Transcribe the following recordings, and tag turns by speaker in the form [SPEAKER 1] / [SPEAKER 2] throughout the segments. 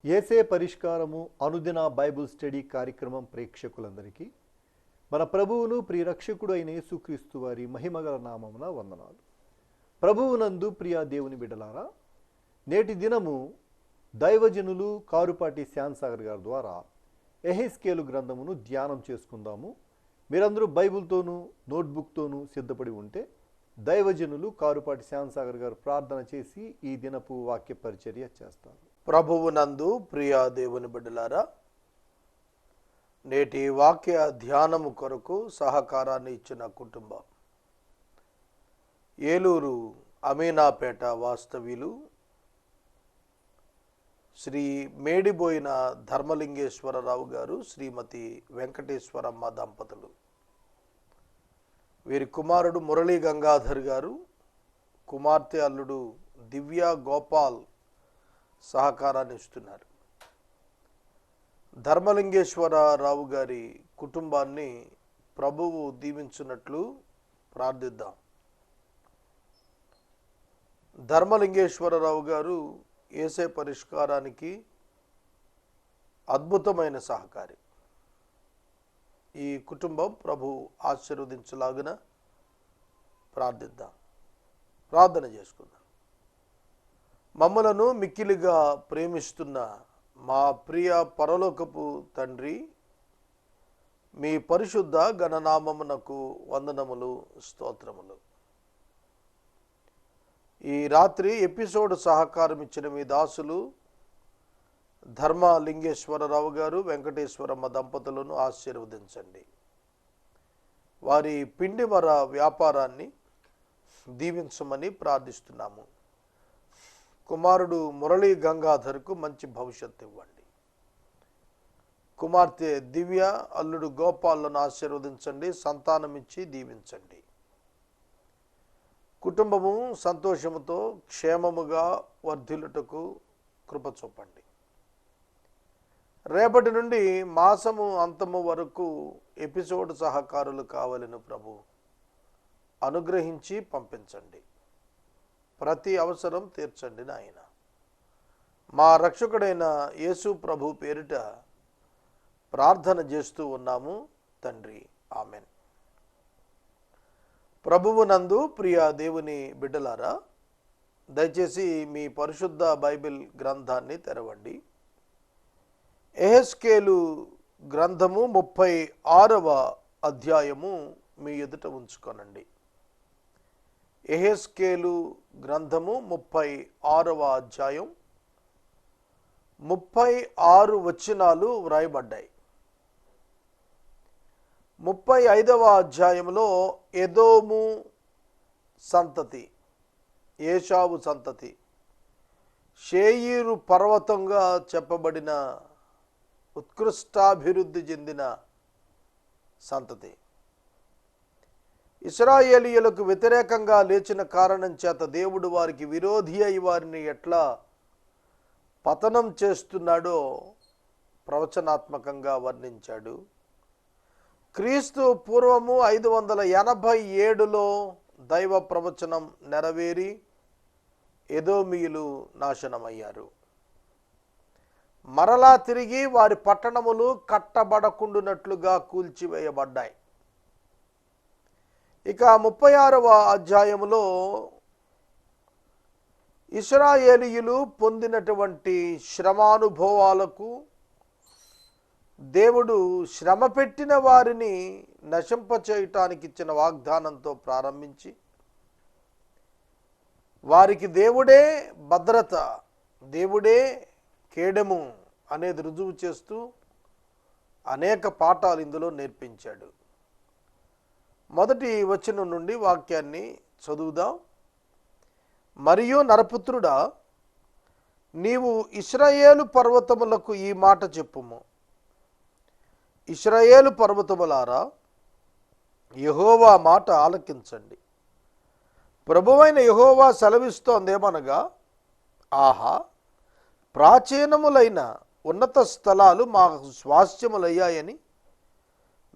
[SPEAKER 1] ఏసే పరిష్కారము అనుదిన Bible study కార్యక్రమం ప్రేక్షకులందరికీ మన ప్రభువును ప్రియరక్షకుడు అయిన యేసుక్రీస్తు వారి మహిమగల నామమున వందనాలు. ప్రభువునందు ప్రియ దేవుని బిడ్డలారా, నేటి దినము దైవజనులు కారుపాటి శ్యాన్సాగర్ గారి ద్వారా ఎహెస్కేలు గ్రంథమును ధ్యానం చేసుకుందాము. మీరందరూ బైబిల్తోనూ నోట్బుక్తోనూ సిద్ధపడి ఉంటే దైవజనులు కారుపాటి శ్యాన్సాగర్ గారు ప్రార్థన చేసి ఈ దినపు వాక్య పరిచర్య చేస్తారు.
[SPEAKER 2] ప్రభువునందు ప్రియ దేవుని బిడ్డలారా, నేటి వాక్య ధ్యానము కొరకు సహకారాన్ని ఇచ్చిన కుటుంబం ఏలూరు అమీనాపేట వాస్తవ్యులు శ్రీ మేడిబోయిన ధర్మలింగేశ్వరరావు గారు, శ్రీమతి వెంకటేశ్వరమ్మ దంపతులు. వీరి కుమారుడు మురళీ గంగాధర్ గారు, కుమార్తె అల్లుడు దివ్య గోపాల్ సహకారాన్ని ఇస్తున్నారు. ధర్మలింగేశ్వరరావు గారి కుటుంబాన్ని ప్రభువు దీవించున్నట్లు ప్రార్థిద్దాం. ధర్మలింగేశ్వరరావు గారు యేసే పరిష్కారానికి అద్భుతమైన సహకారి. ఈ కుటుంబం ప్రభు ఆశీర్వదించలాగున ప్రార్థిద్దాం. ప్రార్థన చేసుకుందాం. మమ్మలను మిక్కిలిగా ప్రేమిస్తున్న మా ప్రియ పరలోకపు తండ్రి, మీ పరిశుద్ధ గణనామమునకు వందనములు, స్తోత్రములు. ఈ రాత్రి ఎపిసోడ్ సహకారం ఇచ్చిన మీ దాసులు ధర్మలింగేశ్వరరావు గారు, వెంకటేశ్వరమ్మ దంపతులను ఆశీర్వదించండి. వారి పిండిమర వ్యాపారాన్ని దీవించమని ప్రార్థిస్తున్నాము. కుమారుడు మురళీ గంగాధర్కు మంచి భవిష్యత్తు ఇవ్వండి. కుమార్తె దివ్య, అల్లుడు గోపాలను ఆశీర్వదించండి. సంతానం ఇచ్చి దీవించండి. కుటుంబము సంతోషముతో క్షేమముగా వర్ధిల్లుటకు కృప చూపండి. రేపటి నుండి మాసము అంతము వరకు ఎపిసోడ్ సహకారులు కావాలని ప్రభు అనుగ్రహించి పంపించండి. ప్రతి అవసరం తీర్చండి నాయన. మా రక్షకుడైన యేసు ప్రభు పేరిట ప్రార్థన చేస్తూ ఉన్నాము తండ్రి, ఆమెన్. ప్రభువునందు ప్రియ దేవుని బిడ్డలారా, దయచేసి మీ పరిశుద్ధ బైబిల్ గ్రంథాన్ని తెరవండి. ఎహెస్కేలు గ్రంథము 36వ అధ్యాయము మీ ఎదుట ఉంచుకోనండి. ఎహెస్కేలు గ్రంథము 36వ అధ్యాయం 36 వచనాలు వ్రాయబడ్డాయి. 35వ అధ్యాయంలో ఎదోము సంతతి, ఏశావు సంతతి, షేయీరు పర్వతంగా చెప్పబడిన ఉత్కృష్టాభివృద్ధి చెందిన సంతతి, ఇశ్రాయేలీయులకు వ్యతిరేకంగా లేచిన కారణం చేత దేవుడు వారికి విరోధి అయి వారిని ఎట్లా పతనం చేస్తున్నాడో ప్రవచనాత్మకంగా వర్ణించాడు. క్రీస్తు పూర్వము 587లో దైవ ప్రవచనం నెరవేరి ఎదోమీయులు నాశనమయ్యారు. మరలా తిరిగి వారి పట్టణములు కట్టబడకుండునట్లుగా కూల్చివేయబడ్డాయి. ఇక 36వ అధ్యాయములో ఇశ్రాయేలీయులు పొందినటువంటి శ్రమానుభవాలకు దేవుడు శ్రమ పెట్టిన వారిని నశింపచేయటానికి ఇచ్చిన వాగ్దానంతో ప్రారంభించి, వారికి దేవుడే భద్రత, దేవుడే కేడెము అనేది రుజువు చేస్తూ అనేక పాఠాలు ఇందులో నేర్పించాడు. మొదటి వచనం నుండి వాక్యాన్ని చదువుదాం. మరియు నరపుత్రుడా, నీవు ఇశ్రాయేలు పర్వతములకు ఈ మాట చెప్పుము. ఇశ్రాయేలు పర్వతములారా, యెహోవా మాట ఆలకించండి. ప్రభువైన యెహోవా సెలవిస్తోందేమనగా, ఆహా, ప్రాచీనములైన ఉన్నత స్థలాలు మా స్వాస్థ్యములయ్యాయని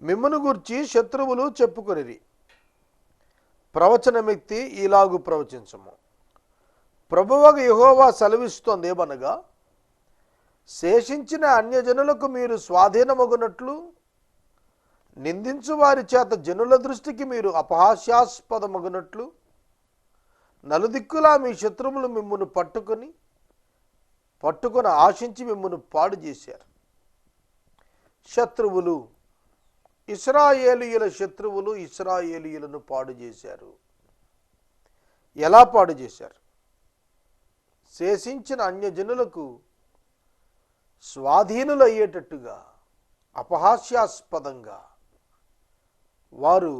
[SPEAKER 2] మిమ్మును గూర్చి శత్రువులు చెప్పుకొనిరి. ప్రవచనమెత్తి ఇలాగు ప్రవచించము. ప్రభువగు యెహోవా సెలవిస్తోందేమనగా, శేషించిన అన్యజనులకు మీరు స్వాధీనమగునట్లు నిందించు వారి చేత జనుల దృష్టికి మీరు అపహాస్యాస్పదమగునట్లు నలుదిక్కులా మీ శత్రువులు మిమ్మును పట్టుకొని ఆశించి మిమ్మును పాడు చేశారు. శత్రువులు, ఇశ్రాయేలీయుల శత్రువులు ఇశ్రాయేలీయులను పాడు చేశారు. ఎలా పాడు చేశారు? శేషించిన అన్యజనులకు స్వాధీనులయ్యేటట్టుగా అపహాస్యాస్పదంగా వారు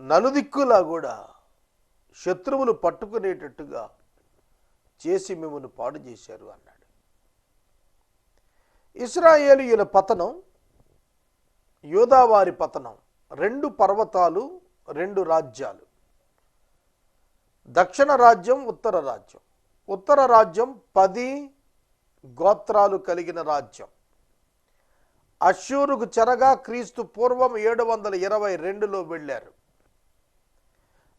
[SPEAKER 2] నలుదిక్కులా కూడా శత్రువులు పట్టుకునేటట్టుగా చేసి మిమ్మల్ని పాడు చేశారు అన్నాడు. ఇశ్రాయేలీయుల పతనం, యూదావారి పతనం, 2 పర్వతాలు, 2 రాజ్యాలు. దక్షిణ రాజ్యం, ఉత్తర రాజ్యం. ఉత్తర రాజ్యం 10 గోత్రాలు కలిగిన రాజ్యం. అష్షూరుకు చెరగా క్రీస్తు పూర్వం 722లో వెళ్ళారు.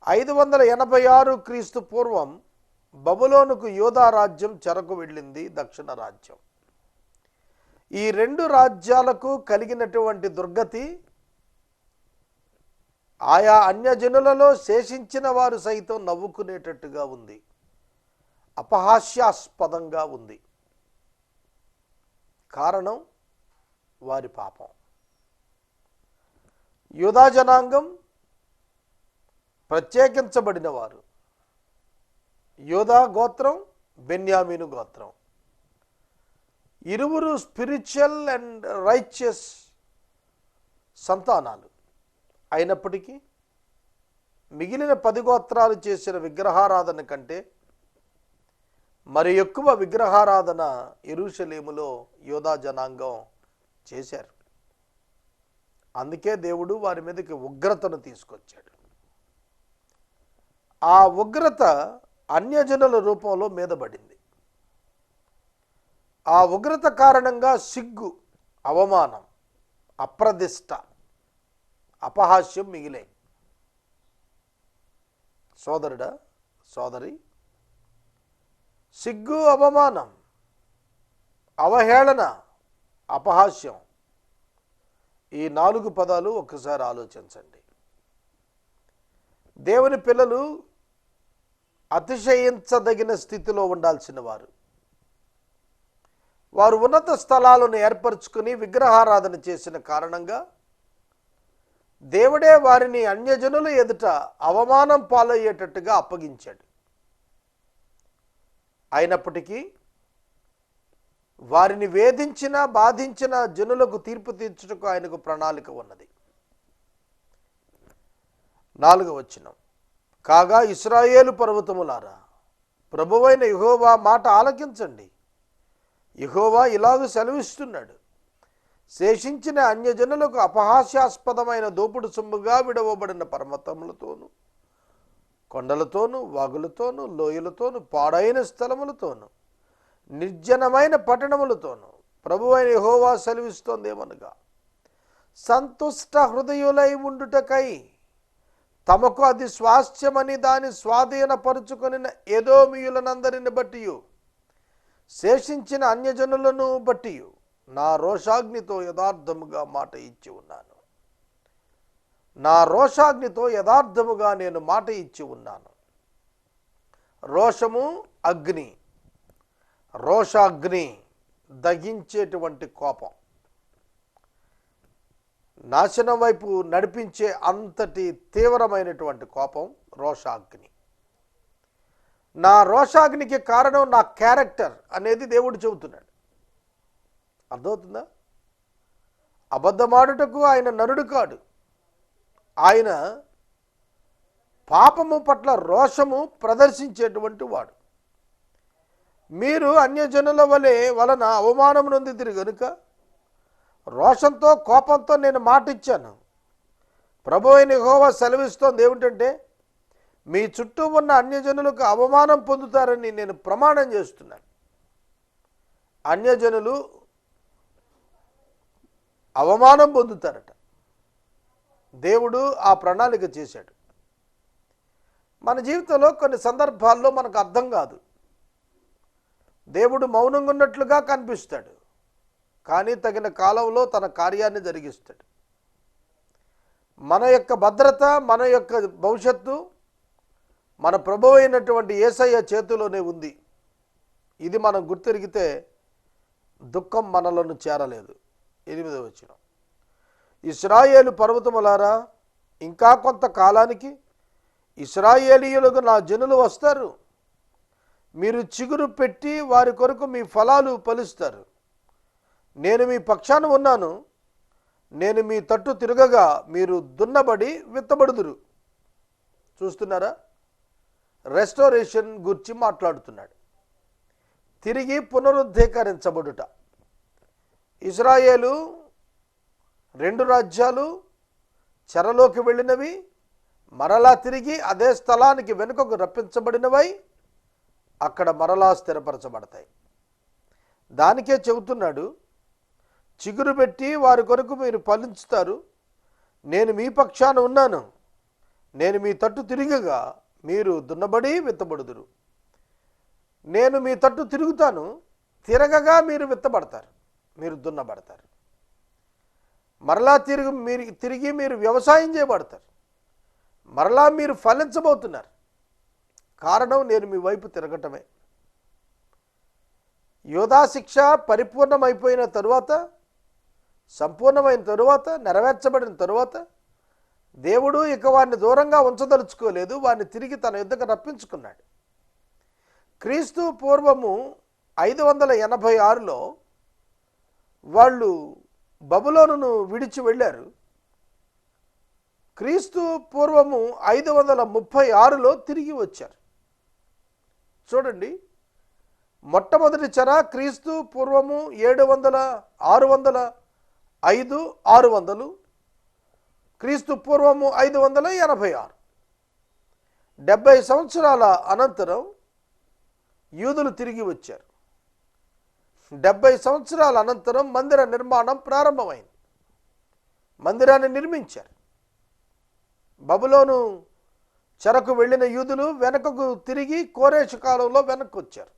[SPEAKER 2] 586 క్రీస్తు పూర్వం బబులోనుకు యూదా రాజ్యం చెరకు వెళ్ళింది, దక్షిణ రాజ్యం. ఈ 2 రాజ్యాలకు కలిగినటువంటి దుర్గతి ఆయా అన్యజనులలో శేషించిన వారు సైతం నవ్వుకునేటట్టుగా ఉంది, అపహాస్యాస్పదంగా ఉంది. కారణం వారి పాపం. యూదా జనాంగం ప్రత్యేకించబడిన వారు. యూదా గోత్రం, బెన్యామీను గోత్రం. ఇరువురు స్పిరిచువల్ అండ్ రైచియస్ సంతానాలు అయినప్పటికీ మిగిలిన 10 గోత్రాలు చేసిన విగ్రహారాధన కంటే మరి ఎక్కువ విగ్రహారాధన యెరూషలేములో యూదా జనాంగం చేశారు. అందుకే దేవుడు వారి మీదకి ఉగ్రతను తీసుకొచ్చాడు. ఆ ఉగ్రత అన్యజనుల రూపంలో మీదబడింది. ఆ ఉగ్రత కారణంగా సిగ్గు, అవమానం, అప్రదిష్ట, అపహాస్యం మిగిలాయి. సోదరుడా, సోదరి, సిగ్గు, అవమానం, అవహేళన, అపహాస్యం, ఈ 4 పదాలు ఒక్కసారి ఆలోచించండి. దేవుని పిల్లలు అతిశయించదగిన స్థితిలో ఉండాల్సిన వారు. వారు ఉన్నత స్థలాలను ఏర్పరచుకుని విగ్రహారాధన చేసిన కారణంగా దేవుడే వారిని అన్యజనుల ఎదుట అవమానం పాలయ్యేటట్టుగా అప్పగించాడు. అయినప్పటికీ వారిని వేధించిన, బాధించిన జనులకు తీర్పు తీర్చుటకు ఆయనకు ప్రణాళిక ఉన్నది. 4వ వచనం, కాగా ఇశ్రాయేలు పర్వతములారా, ప్రభువైన యెహోవా మాట ఆలకించండి. యెహోవా ఇలాగ సెలవిస్తున్నాడు, శేషించిన అన్యజనులకు అపహాస్యాస్పదమైన దోపుడు సొమ్ముగా విడవబడిన పర్వతములతోనూ, కొండలతోనూ, వాగులతోనూ, లోయలతోనూ, పాడైన స్థలములతోనూ, నిర్జనమైన పట్టణములతోనూ ప్రభువైన యెహోవా సెలవిస్తోందేమనగా, సంతుష్ట హృదయులై ఉండుటకై తమకు అది స్వాస్థ్యమని దాని స్వాధీనపరుచుకొని ఎదోమీయులనందరిని బట్టి, శేషించిన అన్యజనులను బట్టి నా రోషాగ్నితో యథార్థముగా మాట ఇచ్చి ఉన్నాను. నా రోషాగ్నితో యథార్థముగా నేను మాట ఇచ్చి ఉన్నాను. రోషము అగ్ని, రోషాగ్ని దహించేటువంటి కోపం, నాశనం వైపు నడిపించే అంతటి తీవ్రమైనటువంటి కోపం రోషాగ్ని. నా రోషాగ్నికి కారణం నా క్యారెక్టర్ అనేది దేవుడు చెబుతున్నాడు. అర్థమవుతుందా? అబద్ధమాడుటకు ఆయన నరుడు కాడు. ఆయన పాపము పట్ల రోషము ప్రదర్శించేటువంటి వాడు. మీరు అన్యజనుల వలన అవమానం నొందితిరి గనుక రోషంతో, కోపంతో నేను మాట ఇచ్చాను. ప్రభువైన యెహోవా సెలవిస్తోంది ఏమిటంటే, మీ చుట్టూ ఉన్న అన్యజనులకు అవమానం పొందుతారని నేను ప్రమాణం చేస్తున్నాను. అన్యజనులు అవమానం పొందుతారట. దేవుడు ఆ ప్రణాళిక చేశాడు. మన జీవితంలో కొన్ని సందర్భాల్లో మనకు అర్థం కాదు. దేవుడు మౌనంగా ఉన్నట్లుగా కనిపిస్తాడు, కానీ తగిన కాలంలో తన కార్యాన్ని జరిగిస్తాడు. మన యొక్క భద్రత, మన యొక్క భవిష్యత్తు మన ప్రభువు అయినటువంటి యేసయ్య చేతిలోనే ఉంది. ఇది మనం గుర్తెరిగితే దుఃఖం మనలను చేరలేదు. 8వ వచనం, ఇశ్రాయేలు పర్వతములారా, ఇంకా కొంతకాలానికి ఇశ్రాయేలీయులకు నా జనులు వస్తారు. మీరు చిగురు పెట్టి వారి కొరకు మీ ఫలాలు ఫలిస్తారు. నేను మీ పక్షాన ఉన్నాను. నేను మీ తట్టు తిరగగా మీరు దున్నబడి విత్తబడుదురు. చూస్తున్నారా? రెస్టోరేషన్ గురించి మాట్లాడుతున్నాడు. తిరిగి పునరుద్ధీకరించబడుట. ఇశ్రాయేలు 2 రాజ్యాలు చెరలోకి వెళ్ళినవి మరలా తిరిగి అదే స్థలానికి వెనుకకు రప్పించబడినవై అక్కడ మరలా స్థిరపరచబడతాయి. దానికే చెబుతున్నాడు, చిగురు పెట్టి వారి కొరకు మీరు ఫలించుతారు. నేను మీ పక్షాన ఉన్నాను. నేను మీ తట్టు తిరిగగా మీరు దున్నబడి విత్తబడుదురు. నేను మీ తట్టు తిరుగుతాను, తిరగగా మీరు విత్తబడతారు, మీరు దున్నబడతారు. మరలా తిరిగి మీరు వ్యవసాయం చేయబడతారు. మరలా మీరు ఫలించబోతున్నారు. కారణం నేను మీ వైపు తిరగటమే. యోధా శిక్ష పరిపూర్ణమైపోయిన తరువాత, సంపూర్ణమైన తరువాత, నెరవేర్చబడిన తరువాత దేవుడు ఇక వారిని దూరంగా ఉంచదలుచుకోలేదు. వారిని తిరిగి తన యుద్ధకు రప్పించుకున్నాడు. క్రీస్తు పూర్వము 586లో వాళ్ళు బబులోనును విడిచి వెళ్ళారు. క్రీస్తు పూర్వము 536లో తిరిగి వచ్చారు. చూడండి, మొట్టమొదటి చెర క్రీస్తు పూర్వము 600 క్రీస్తు పూర్వము 586. 70 సంవత్సరాల అనంతరం యూదులు తిరిగి వచ్చారు. 70 సంవత్సరాల అనంతరం మందిర నిర్మాణం ప్రారంభమైంది. మందిరాన్ని నిర్మించారు. బబులోను చెరకు వెళ్ళిన యూదులు వెనకకు తిరిగి కోరేషు కాలంలో వెనక్కి వచ్చారు.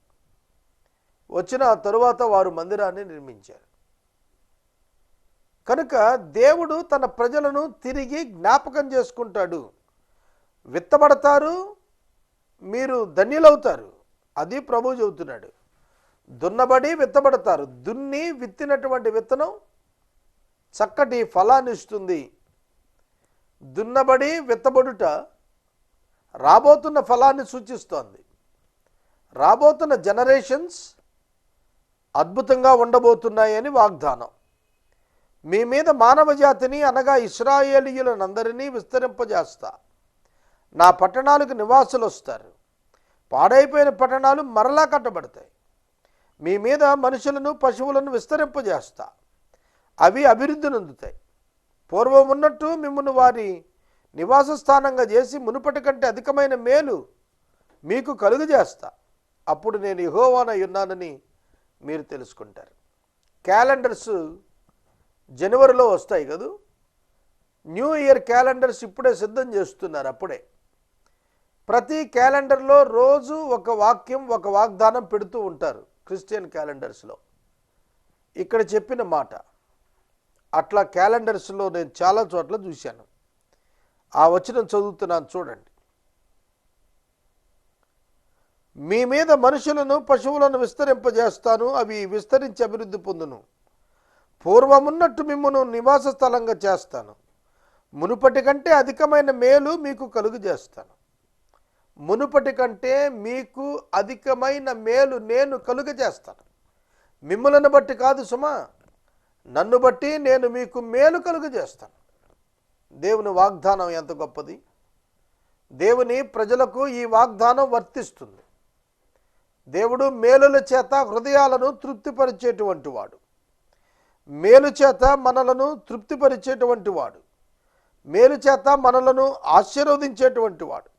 [SPEAKER 2] వచ్చిన తరువాత వారు మందిరాన్ని నిర్మించారు. కనుక దేవుడు తన ప్రజలను తిరిగి జ్ఞాపకం చేసుకుంటాడు. విత్తబడతారు, మీరు ధన్యులవుతారు. అది ప్రభువు చెబుతున్నాడు. దున్నబడి విత్తబడతారు. దున్ని విత్తినటువంటి విత్తనం చక్కటి ఫలాన్ని ఇస్తుంది. దున్నబడి విత్తబడుట రాబోతున్న ఫలాన్ని సూచిస్తోంది. రాబోతున్న జనరేషన్స్ అద్భుతంగా ఉండబోతున్నాయని వాగ్దానం. మీ మీద మానవ జాతిని అనగా ఇశ్రాయేలీయులనందరినీ విస్తరింపజేస్తా. నా పట్టణాలకు నివాసులు వస్తారు. పాడైపోయిన పట్టణాలు మరలా కట్టబడతాయి. మీ మీద మనుషులను, పశువులను విస్తరింపజేస్తా. అవి అభివృద్ధి నొందుతాయి. పూర్వం ఉన్నట్టు మిమ్మల్ని వారి నివాస స్థానంగా చేసి మునుపటి కంటే అధికమైన మేలు మీకు కలుగజేస్తా. అప్పుడు నేను యెహోవానై ఉన్నానని మీరు తెలుసుకుంటారు. క్యాలెండర్స్ జనవరిలో వస్తాయి కదూ. న్యూ ఇయర్ క్యాలెండర్స్ ఇప్పుడే సిద్ధం చేస్తున్నారు. అప్పుడే ప్రతి క్యాలెండర్లో రోజు ఒక వాక్యం, ఒక వాగ్దానం పెడుతూ ఉంటారు. క్రిస్టియన్ క్యాలెండర్స్లో ఇక్కడ చెప్పిన మాట అట్లా క్యాలెండర్స్లో నేను చాలా చోట్ల చూశాను. ఆ వచనం చదువుతున్నాను, చూడండి. మీ మీద మనుషులను, పశువులను విస్తరింపజేస్తాను. అవి విస్తరించి అభివృద్ధి పొందును. పూర్వమున్నట్టు మిమ్మును నివాస స్థలంగా చేస్తాను. మునుపటి కంటే అధికమైన మేలు మీకు కలుగు చేస్తాను. మునుపటి కంటే మీకు అధికమైన మేలు నేను కలుగజేస్తాను. మిమ్ములను బట్టి కాదు సుమా, నన్ను బట్టి నేను మీకు మేలు కలుగజేస్తాను. దేవుని వాగ్దానం ఎంత గొప్పది. దేవుని ప్రజలకు ఈ వాగ్దానం వర్తిస్తుంది. దేవుడు మేలుల చేత హృదయాలను తృప్తిపరిచేటువంటి వాడు. మేలు చేత మనలను తృప్తిపరిచేటువంటి వాడు. మేలు చేత మనలను ఆశీర్వదించేటువంటి వాడు.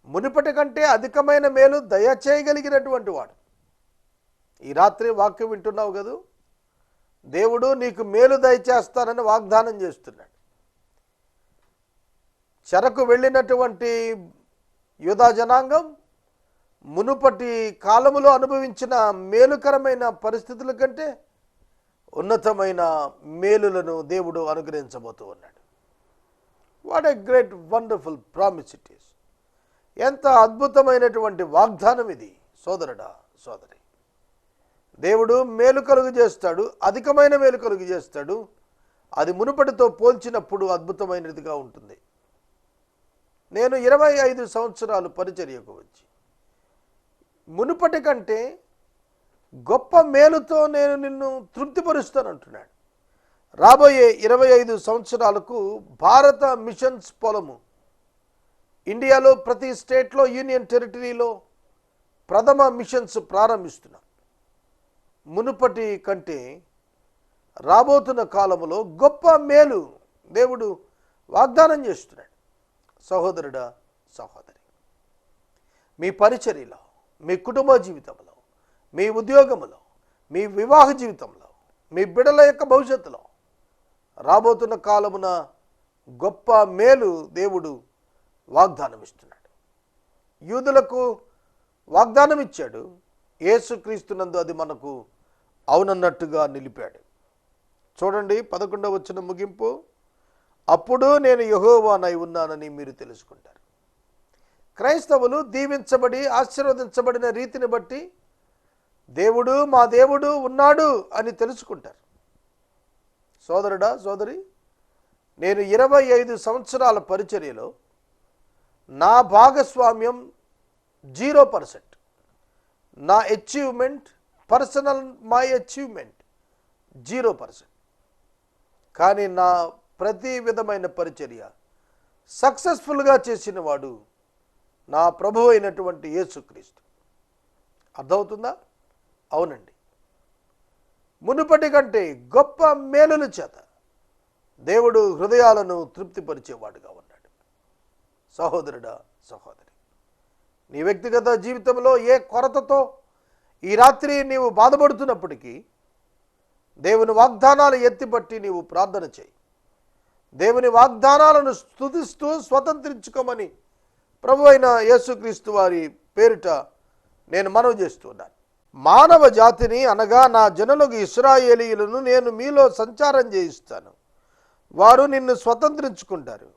[SPEAKER 2] మునిపటి కంటే అధికమైన మేలు దయచేయగలిగినటువంటి వాడు. ఈ రాత్రి వాక్యం వింటున్నావు కదూ. దేవుడు నీకు మేలు దయచేస్తానని వాగ్దానం చేస్తున్నాడు. చెరకు వెళ్ళినటువంటి యూదా జనాంగం మునుపటి కాలములో అనుభవించిన మేలుకరమైన పరిస్థితుల కంటే ఉన్నతమైన మేలులను దేవుడు అనుగ్రహించబోతూ ఉన్నాడు. What a great wonderful promise it is. ఎంత అద్భుతమైనటువంటి వాగ్దానం ఇది సోదరుడా, సోదరి. దేవుడు మేలు కలుగు చేస్తాడు, అధికమైన మేలు కలుగు చేస్తాడు. అది మునుపటితో పోల్చినప్పుడు అద్భుతమైనదిగా ఉంటుంది. నేను 25 సంవత్సరాలు పరిచర్యకు వచ్చి మునుపటి కంటే గొప్ప మేలుతో నేను నిన్ను తృప్తిపరుస్తానంటున్నాడు. రాబోయే 25 సంవత్సరాలకు భారత మిషన్స్ పొలము ఇండియాలో ప్రతి స్టేట్లో, యూనియన్ టెరిటరీలో ప్రథమ మిషన్స్ ప్రారంభిస్తున్నాం. మునుపటి కంటే రాబోతున్న కాలంలో గొప్ప మేలు దేవుడు వాగ్దానం చేస్తున్నాడు. సహోదరుడా, సహోదరి, మీ పరిచర్యలో, మీ కుటుంబ జీవితంలో, మీ ఉద్యోగంలో, మీ వివాహ జీవితంలో, మీ బిడ్డల యొక్క భవిష్యత్తులో రాబోతున్న కాలమున గొప్ప మేలు దేవుడు వాగ్దానం ఇస్తున్నాడు. యూదులకు వాగ్దానం ఇచ్చాడు. యేసుక్రీస్తునందు అది మనకు అవునన్నట్టుగా నిలిపాడు. చూడండి 11వ వచనం ముగింపు. అప్పుడు నేను యెహోవానై ఉన్నానని మీరు తెలుసుకుంటారు. క్రైస్తవులు దీవించబడి ఆశీర్వదించబడిన రీతిని బట్టి దేవుడు, మా దేవుడు ఉన్నాడు అని తెలుసుకుంటారు. సోదరుడా, సోదరి, నేను 25 సంవత్సరాల పరిచర్యలో నా భాగస్వామ్యం 0%. నా అచీవ్మెంట్, పర్సనల్ మై అచీవ్మెంట్ 0%. కానీ నా ప్రతి విధమైన పరిచర్య సక్సెస్ఫుల్గా చేసిన వాడు నా ప్రభు అయినటువంటి యేసుక్రీస్తు. అర్థమవుతుందా? అవునండి. మునుపటి కంటే గొప్ప మేలుల చేత దేవుడు హృదయాలను తృప్తిపరిచేవాడుగా ఉన్నాడు. సహోదరుడా, సహోదరి, నీ వ్యక్తిగత జీవితంలో ఏ కొరతతో ఈ రాత్రి నీవు బాధపడుతున్నప్పటికీ దేవుని వాగ్దానాలు ఎత్తిపట్టి నీవు ప్రార్థన చేయి. దేవుని వాగ్దానాలను స్తుతిస్తూ స్వతంత్రించుకోమని ప్రభు అయిన యేసుక్రీస్తు వారి పేరిట నేను మనవి చేస్తున్నాను. మానవ జాతిని అనగా నా జనులకు ఇశ్రాయేలీయులను నేను మీలో సంచారం చేయిస్తాను. వారు నిన్ను స్వతంత్రించుకుంటారు.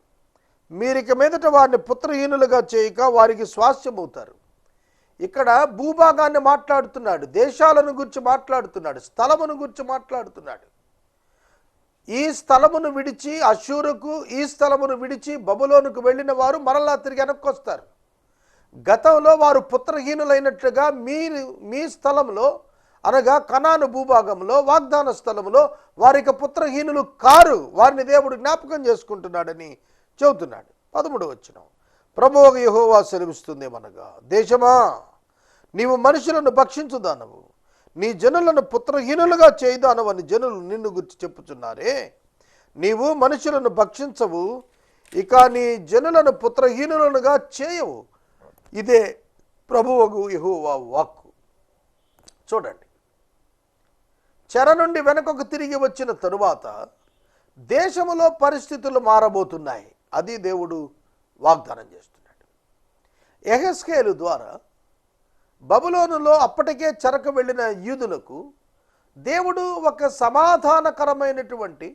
[SPEAKER 2] మీరిక మీదట వారిని పుత్రహీనులుగా చేయక వారికి స్వాస్థ్యమవుతారు. ఇక్కడ భూభాగాన్ని మాట్లాడుతున్నాడు, దేశాలను గురించి మాట్లాడుతున్నాడు, స్థలమును గురించి మాట్లాడుతున్నాడు. ఈ స్థలమును విడిచి అష్షూరుకు, ఈ స్థలమును విడిచి బబులోనుకు వెళ్ళిన వారు మరలా తిరిగి వెనక్కి వస్తారు. గతంలో వారు పుత్రహీనులైనట్లుగా మీ స్థలంలో అనగా కనాను భూభాగంలో, వాగ్దాన స్థలంలో వారికి పుత్రహీనులు కారు. వారిని దేవుడు జ్ఞాపకం చేసుకుంటున్నాడని చెబుతున్నాడు. 13వ వచనం. ప్రభువు యెహోవా సెలవిస్తుందేమనగా, దేశమా, నీవు మనుషులను భక్షించుదానవు, నీ జనులను పుత్రహీనులుగా చేయదానవు అని జనులు నిన్ను గురించి చెప్పుచున్నారే. నీవు మనుషులను భక్షించవు, ఇక నీ జనులను పుత్రహీనులుగా చేయవు. ఇదే ప్రభువు యెహోవా వాక్కు. చూడండి, చెర నుండి వెనకకు తిరిగి వచ్చిన తరువాత దేశములో పరిస్థితులు మారబోతున్నాయి. అది దేవుడు వాగ్దానం చేస్తున్నాడు. యెహెజ్కేలు ద్వారా బబులోనులో అప్పటికే చెరకు వెళ్ళిన యూదులకు దేవుడు ఒక సమాధానకరమైనటువంటి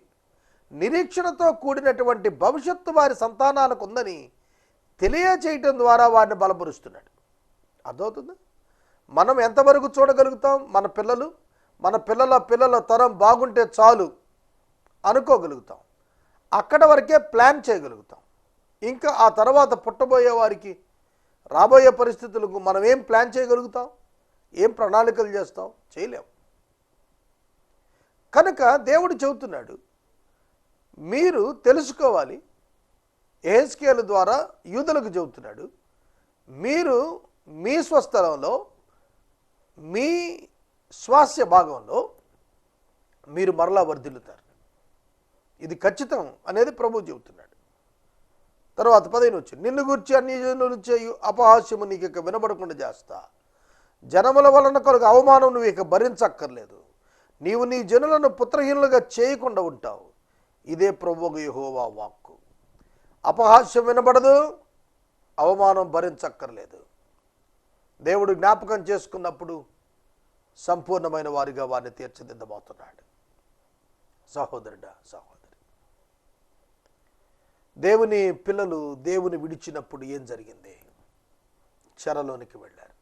[SPEAKER 2] నిరీక్షణతో కూడినటువంటి భవిష్యత్తు వారి సంతానాలకు ఉందని తెలియచేయటం ద్వారా వారిని బలపరుస్తున్నాడు. అర్థమవుతుందా? మనం ఎంతవరకు చూడగలుగుతాం? మన పిల్లల తరం బాగుంటే చాలు అనుకోగలుగుతాం. అక్కడ వరకే ప్లాన్ చేయగలుగుతాం. ఇంకా ఆ తర్వాత పుట్టబోయే వారికి రాబోయే పరిస్థితులకు మనం ఏం ప్లాన్ చేయగలుగుతాం? ఏం ప్రణాళికలు చేస్తాం? చేయలేం. కనుక దేవుడు చెబుతున్నాడు, మీరు తెలుసుకోవాలి. యెహెజ్కేలు ద్వారా యూదులకు చెబుతున్నాడు, మీరు మీ స్వస్థలంలో, మీ స్వాస్థ్య భాగంలో మీరు మరలా వర్ధిల్లుతారు. ఇది ఖచ్చితం అనేది ప్రభువు చెబుతున్నాడు. తర్వాత 15 వచ్చింది. నిన్ను గురించి అన్ని జనులు చేయు అపహాస్యము నీకు ఇక వినబడకుండా చేస్తా. జనముల వలన కొరకు అవమానం నువ్వు ఇక భరించక్కర్లేదు. నీవు నీ జనులను పుత్రహీనులుగా చేయకుండా ఉంటావు. ఇదే ప్రభువు యెహోవా వాక్కు. అపహాస్యం వినబడదు, అవమానం భరించక్కర్లేదు. దేవుడు జ్ఞాపకం చేసుకున్నప్పుడు సంపూర్ణమైన వారిగా వారిని తీర్చిదిద్దబోతున్నాడు. సహోదరుడా, సహోదరి, దేవుని పిల్లలు దేవుని విడిచినప్పుడు ఏం జరిగింది? చెరలోనికి వెళ్ళారు.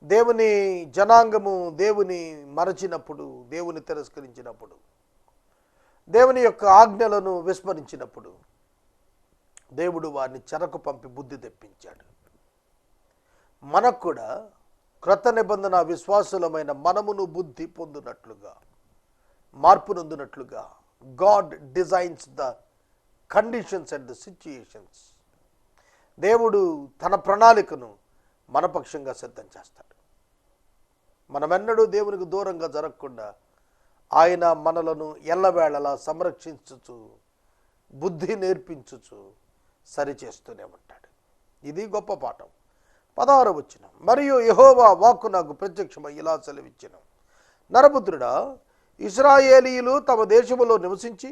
[SPEAKER 2] దేవుని జనాంగము దేవుని మరచినప్పుడు, దేవుని తిరస్కరించినప్పుడు, దేవుని యొక్క ఆజ్ఞలను విస్మరించినప్పుడు దేవుడు వారిని చెరకు పంపి బుద్ధి తెప్పించాడు. మనకు కూడా క్రొత్త నిబంధన విశ్వాసులమైన మనమును బుద్ధి పొందినట్లుగా, మార్పు నొందినట్లుగా God designs the conditions and the situations. దేవుడు తన ప్రణాళికను మన పక్షంగా సిద్ధం చేస్తాడు. మనమెన్నడూ దేవునికి దూరంగా జరగకుండా ఆయన మనలను ఎల్లవేళలా సంరక్షించుచు, బుద్ధి నేర్పించుచు సరిచేస్తూనే ఉంటాడు. ఇది గొప్ప పాఠం. 16వ వచనం, మరియు యెహోవా వాక్కు నాకు ప్రత్యక్షమై ఇలా సెలవిచ్చెను, నరపుత్రుడా, ఇశ్రాయేలీయులు తమ దేశములో నివసించి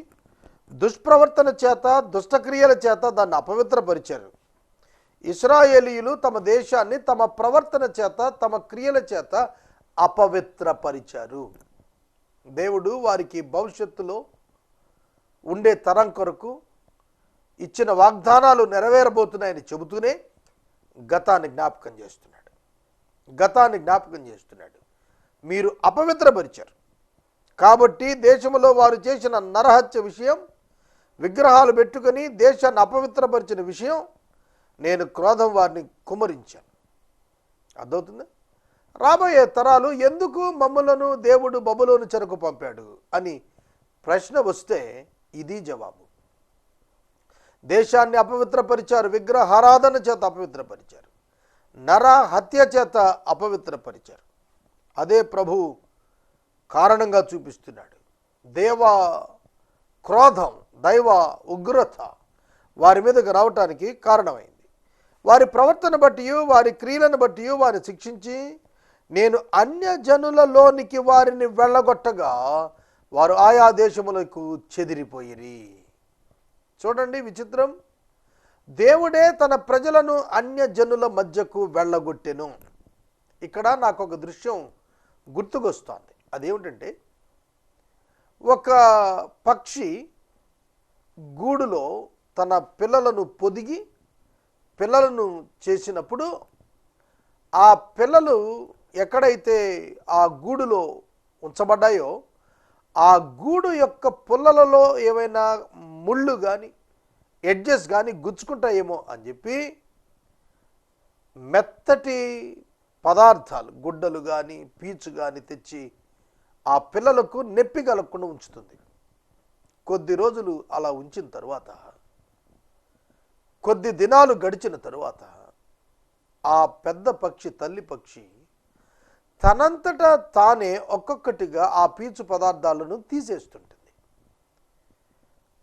[SPEAKER 2] దుష్ప్రవర్తన చేత, దుష్టక్రియల చేత దాన్ని అపవిత్రపరిచారు. ఇశ్రాయేలీయులు తమ దేశాన్ని తమ ప్రవర్తన చేత, తమ క్రియల చేత అపవిత్రపరిచారు. దేవుడు వారికి భవిష్యత్తులో ఉండే తరం కొరకు ఇచ్చిన వాగ్దానాలు నెరవేరబోతున్నాయని చెబుతూనే గతాన్ని జ్ఞాపకం చేస్తున్నాడు. మీరు అపవిత్రపరిచారు కాబట్టి దేశంలో వారు చేసిన నరహత్య విషయం, విగ్రహాలు పెట్టుకొని దేశాన్ని అపవిత్రపరిచిన విషయం, నేను క్రోధం వారిని కుమ్మరించాను. అర్థమవుతుందా? రాబోయే తరాలు ఎందుకు మమ్మలను దేవుడు బబులోను చెరకు పంపాడు అని ప్రశ్న వస్తే ఇది జవాబు. దేశాన్ని అపవిత్రపరిచారు, విగ్రహారాధన చేత అపవిత్రపరిచారు, నర హత్య చేత అపవిత్రపరిచారు. అదే ప్రభువు కారణంగా చూపిస్తున్నాడు. దేవ క్రోధం, దైవ ఉగ్రత వారి మీదకు రావటానికి కారణమైంది. వారి ప్రవర్తన బట్టి, వారి క్రియలను బట్టి వారిని శిక్షించి నేను అన్యజనులలోనికి వారిని వెళ్ళగొట్టగా వారు ఆయా దేశములకు చెదిరిపోయిరి. చూడండి విచిత్రం, దేవుడే తన ప్రజలను అన్యజనుల మధ్యకు వెళ్ళగొట్టెను. ఇక్కడ నాకు ఒక దృశ్యం గుర్తుకొస్తోంది. అదేమిటంటే, ఒక పక్షి గూడులో తన పిల్లలను పొదిగి పిల్లలను చేసినప్పుడు ఆ పిల్లలు ఎక్కడైతే ఆ గూడులో ఉంచబడ్డాయో ఆ గూడు యొక్క పుల్లలలో ఏమైనా ముళ్ళు కానీ ఎడ్జెస్ కానీ గుచ్చుకుంటాయేమో అని చెప్పి మెత్తటి పదార్థాలు, గుడ్డలు కానీ పీచు కానీ తెచ్చి ఆ పిల్లలకు నొప్పి కలగకుండా ఉంచుతుంది. కొద్ది రోజులు అలా ఉంచిన తరువాత, కొద్ది దినాలు గడిచిన తరువాత ఆ పెద్ద పక్షి, తల్లి పక్షి తనంతటా తానే ఒక్కొక్కటిగా ఆ పీచు పదార్థాలను తీసేస్తుంటుంది.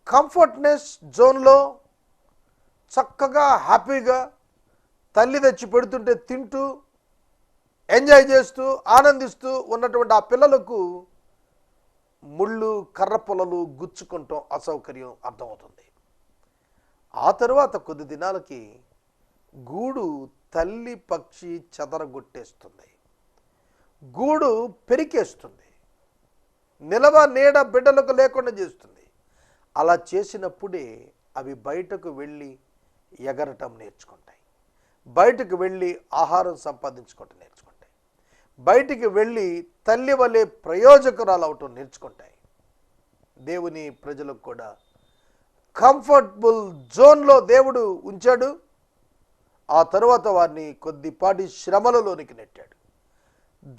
[SPEAKER 2] కంఫర్ట్నెస్ జోన్లో చక్కగా హ్యాపీగా తల్లి తెచ్చి పెడుతుంటే తింటూ ఎంజాయ్ చేస్తూ ఆనందిస్తూ ఉన్నటువంటి ఆ పిల్లలకు ముళ్ళు, కర్ర పొలలు గుచ్చుకుంటాం అసౌకర్యం అర్థమవుతుంది. ఆ తరువాత కొద్ది దినాలకి గూడు తల్లి పక్షి చెదరగొట్టేస్తుంది, గూడు పెరికేస్తుంది, నిలవ నీడ బిడ్డలకు లేకుండా చేస్తుంది. అలా చేసినప్పుడే అవి బయటకు వెళ్ళి ఎగరటం నేర్చుకుంటాయి, బయటకు వెళ్ళి ఆహారం సంపాదించుకోవటం నేర్చుకుంటాయి, బయటికి వెళ్ళి తల్లి వలె ప్రయోజకురాలు అవటం నేర్చుకుంటాయి. దేవుని ప్రజలకు కూడా కంఫర్టబుల్ జోన్లో దేవుడు ఉంచాడు. ఆ తరువాత వారిని కొద్దిపాటి శ్రమలలోనికి నెట్టాడు.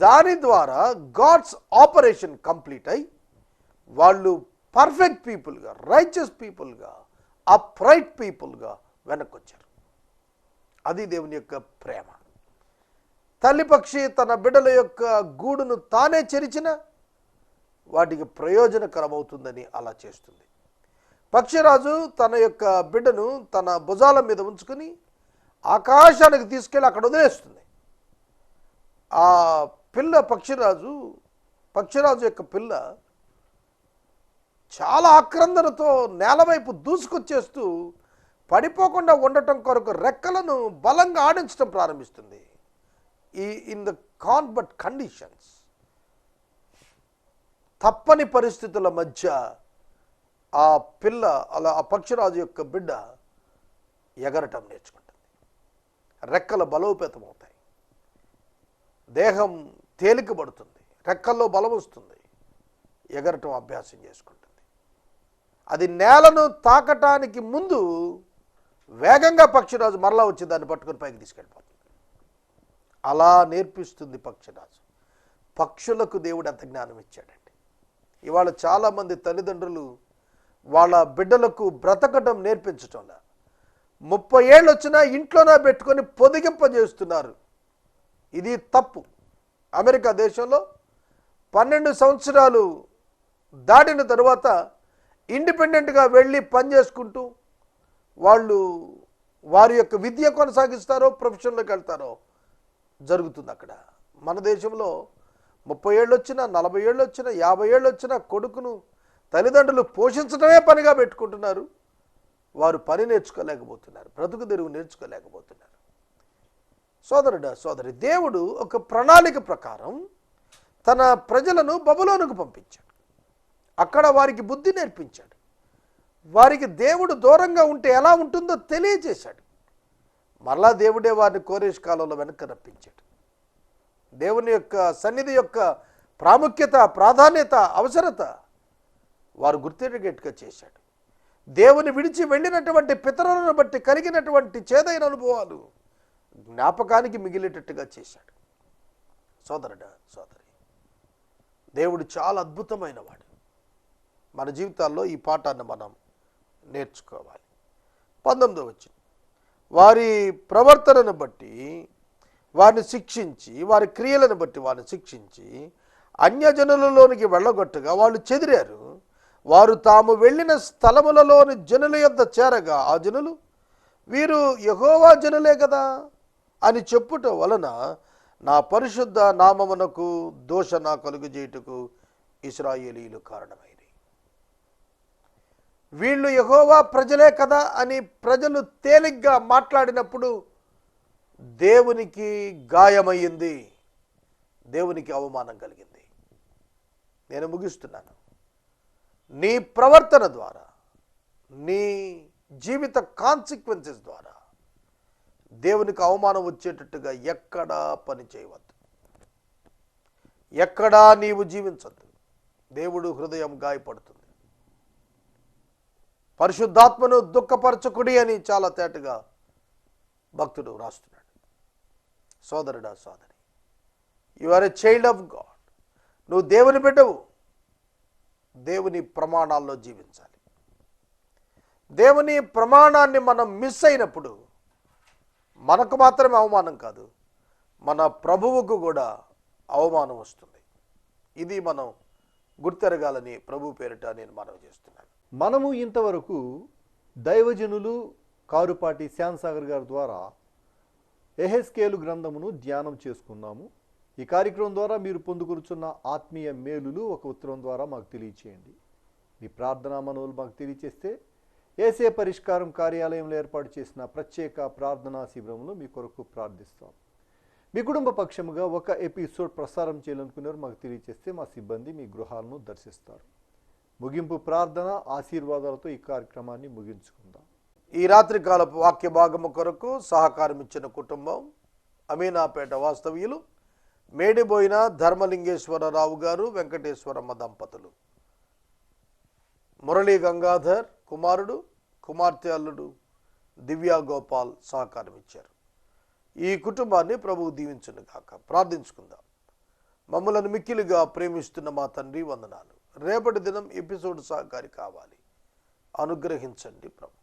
[SPEAKER 2] దాని ద్వారా గాడ్స్ ఆపరేషన్ కంప్లీట్ అయి వాళ్ళు పర్ఫెక్ట్ పీపుల్గా, రైచియస్ పీపుల్గా, అప్రైట్ పీపుల్గా వెనక్కి వచ్చారు. అది దేవుని యొక్క ప్రేమ. తల్లి పక్షి తన బిడ్డల యొక్క గూడును తానే చెరిచిన వాటికి ప్రయోజనకరమవుతుందని అలా చేస్తుంది. పక్షిరాజు తన యొక్క బిడ్డను తన భుజాల మీద ఉంచుకొని ఆకాశానికి తీసుకెళ్ళి అక్కడ వదిలేస్తుంది. ఆ పిల్ల పక్షిరాజు యొక్క పిల్ల చాలా ఆక్రందనతో నేలవైపు దూసుకొచ్చేస్తూ పడిపోకుండా ఉండటం కొరకు రెక్కలను బలంగా ఆడించడం ప్రారంభిస్తుంది. ఇన్ ద బట్ కండిషన్స్, తప్పని పరిస్థితుల మధ్య ఆ పిల్ల అలా ఆ పక్షిరాజు యొక్క బిడ్డ ఎగరటం నేర్చుకుంటుంది. రెక్కల బలోపేతమవుతాయి, దేహం తేలికబడుతుంది, రెక్కల్లో బలం వస్తుంది, ఎగరటం అభ్యాసం చేసుకుంటుంది. అది నేలను తాకటానికి ముందు వేగంగా పక్షిరాజు మరలా వచ్చి దాన్ని పట్టుకొని పైకి తీసుకెళ్ళిపోతుంది. అలా నేర్పిస్తుంది పక్షిరాజు. పక్షులకు దేవుడు ఎంత జ్ఞానం ఇచ్చాడండి. ఇవాళ చాలామంది తల్లిదండ్రులు వాళ్ళ బిడ్డలకు బ్రతకటం నేర్పించటంలా 30 ఏళ్ళు వచ్చినా ఇంట్లోనే పెట్టుకొని పొదిగింపజేస్తున్నారు. ఇది తప్పు. అమెరికా దేశంలో 12 సంవత్సరాలు దాటిన తరువాత ఇండిపెండెంట్గా వెళ్ళి పని చేసుకుంటూ వాళ్ళు వారి యొక్క విద్య కొనసాగిస్తారో ప్రొఫెషన్లోకి వెళ్తారో జరుగుతుంది అక్కడ. మన దేశంలో 30 ఏళ్ళు వచ్చినా, 40 ఏళ్ళు వచ్చినా, 50 ఏళ్ళు వచ్చినా కొడుకును తల్లిదండ్రులు పోషించడమే పనిగా పెట్టుకుంటున్నారు. వారు పని నేర్చుకోలేకపోతున్నారు, బ్రతుకు తెరువు నేర్చుకోలేకపోతున్నారు. సోదరుడా సోదరి, దేవుడు ఒక ప్రణాళిక ప్రకారం తన ప్రజలను బబులోనుకు పంపించాడు. అక్కడ వారికి బుద్ధి నేర్పించాడు. వారికి దేవుడు దూరంగా ఉంటే ఎలా ఉంటుందో తెలియజేశాడు. మరలా దేవుడే వారిని కోరేష్ కాలంలో వెనక్కి రప్పించాడు. దేవుని యొక్క సన్నిధి యొక్క ప్రాముఖ్యత, ప్రాధాన్యత, అవసరత వారు గుర్తెరిగేట్టుగా చేశాడు. దేవుని విడిచి వెళ్ళినటువంటి పితరులను బట్టి కలిగినటువంటి చేదైన అనుభవాలు జ్ఞాపకానికి మిగిలేటట్టుగా చేశాడు. సోదరుడా సోదరి, దేవుడు చాలా అద్భుతమైన వాడు. మన జీవితాల్లో ఈ పాఠాన్ని మనం నేర్చుకోవాలి. 19వ వచనం, వారి ప్రవర్తనను బట్టి వారిని శిక్షించి, వారి క్రియలను బట్టి వారిని శిక్షించి అన్యజనులలోనికి వెళ్ళగొట్టగా వాళ్ళు చెదిరారు. వారు తాము వెళ్ళిన స్థలములలోని జనుల యొద్ద చేరగా ఆ జనులు వీరు యెహోవా జనులే కదా అని చెప్పుట వలన నా పరిశుద్ధ నామమునకు దోషణ కలుగజేయుటకు ఇశ్రాయేలీయులు కారణమైంది. వీళ్ళు యెహోవా ప్రజలే కదా అని ప్రజలు తేలిగ్గా మాట్లాడినప్పుడు దేవునికి గాయమయ్యింది, దేవునికి అవమానం కలిగింది. నేను ముగిస్తున్నాను. నీ ప్రవర్తన ద్వారా, నీ జీవిత కాన్సిక్వెన్సెస్ ద్వారా దేవునికి అవమానం వచ్చేటట్టుగా ఎక్కడా పని చేయవద్దు, ఎక్కడా నీవు జీవించద్దు. దేవుడు హృదయం గాయపడుతుంది. పరిశుద్ధాత్మను దుఃఖపరచకుడి అని చాలా తేటగా భక్తుడు రాస్తున్నాడు. సోదరుడా సోదరి, you are a child of God. నువ్వు దేవుని బిడ్డవు. దేవుని ప్రమాణాల్లో జీవించాలి. దేవుని ప్రమాణాన్ని మనం మిస్ అయినప్పుడు మనకు మాత్రమే అవమానం కాదు, మన ప్రభువుకు కూడా అవమానం వస్తుంది. ఇది మనం గుర్తెరగాలని ప్రభు పేరిట నేను మనవి చేస్తున్నాను.
[SPEAKER 1] మనము ఇంతవరకు దైవజనులు కారుపాటి శ్యామ్సాగర్ గారి ద్వారా యెహెజ్కేలు గ్రంథమును ధ్యానం చేసుకున్నాము. ఈ కార్యక్రమం ద్వారా మీరు పొందుకొనుచున్న ఆత్మీయ మేలులు ఒక ఉత్తరం ద్వారా మాకు తెలియచేయండి. మీ ప్రార్థనా మనవులు మాకు తెలియచేస్తే ఏసే పరిష్కారం కార్యాలయంలో ఏర్పాటు చేసిన ప్రత్యేక ప్రార్థనా శిబిరంలో మీ కొరకు ప్రార్థిస్తాం. మీ కుటుంబ పక్షముగా ఒక ఎపిసోడ్ ప్రసారం చేయాలనుకునేవారు మాకు తెలియచేస్తే మా సిబ్బంది మీ గృహాలను దర్శిస్తారు. ముగింపు ప్రార్థన ఆశీర్వాదాలతో ఈ కార్యక్రమాన్ని ముగించుకుందాం.
[SPEAKER 2] ఈ రాత్రికాలపు వాక్య భాగము కొరకు సహకారం ఇచ్చిన కుటుంబం అమీనాపేట వాస్తవ్యులు మేడిబోయిన ధర్మలింగేశ్వరరావు గారు, వెంకటేశ్వరమ్మ దంపతులు, మురళీ గంగాధర్ కుమారుడు, కుమార్తె అల్లుడు దివ్యా గోపాల్ సహకారం ఇచ్చారు. ఈ కుటుంబాన్ని ప్రభువు దీవించును గాక. ప్రార్థించుకుందాం. మమ్మలను మిక్కిలిగా ప్రేమిస్తున్న మా తండ్రి, వందనాలు. రేపటి దినం ఎపిసోడ్ సహకారి కావాలి, అనుగ్రహించండి ప్రభు.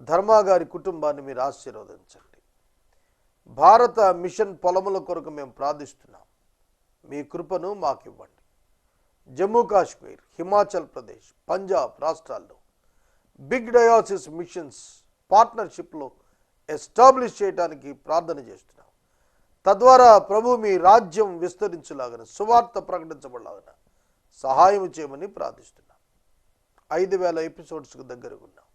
[SPEAKER 2] ధర్మా గారి కుటుంబాన్ని మీరు ఆశీర్వదించండి. భారత మిషన్ పొలముల కొరకు మేము ప్రార్థిస్తున్నాం. మీ కృపను మాకు ఇవ్వండి. జమ్మూ కాశ్మీర్, హిమాచల్ ప్రదేశ్, పంజాబ్ రాష్ట్రాల్లో బిగ్ డయాసిస్ మిషన్స్ పార్ట్నర్షిప్లో ఎస్టాబ్లిష్ చేయడానికి ప్రార్థన చేస్తున్నాం. తద్వారా ప్రభు మీ రాజ్యం విస్తరించులాగన, సువార్త ప్రకటించబడలాగన సహాయం చేయమని ప్రార్థిస్తున్నాం. 5000 ఎపిసోడ్స్కు దగ్గరగా ఉన్నాం.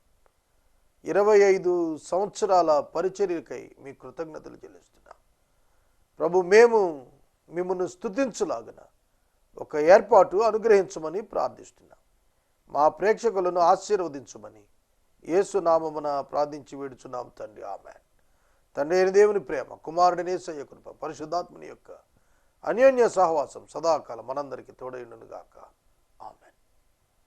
[SPEAKER 2] 25 సంవత్సరాల పరిచర్యకై మీ కృతజ్ఞతలు చెల్లిస్తున్నాం. ప్రభు మేము మిమ్మల్ని స్తుతించులాగున ఒక ఏర్పాటు అనుగ్రహించమని ప్రార్థిస్తున్నాం. మా ప్రేక్షకులను ఆశీర్వదించమని యేసు నామమున ప్రార్థించి వేడుచున్నాం తండ్రి. ఆమేన్. తండ్రి అయిన దేవుని ప్రేమ, కుమారుడిని యేసయ్య కృప, పరిశుద్ధాత్మని యొక్క అన్యోన్య సహవాసం సదాకాలం మనందరికీ తోడైండును గాక.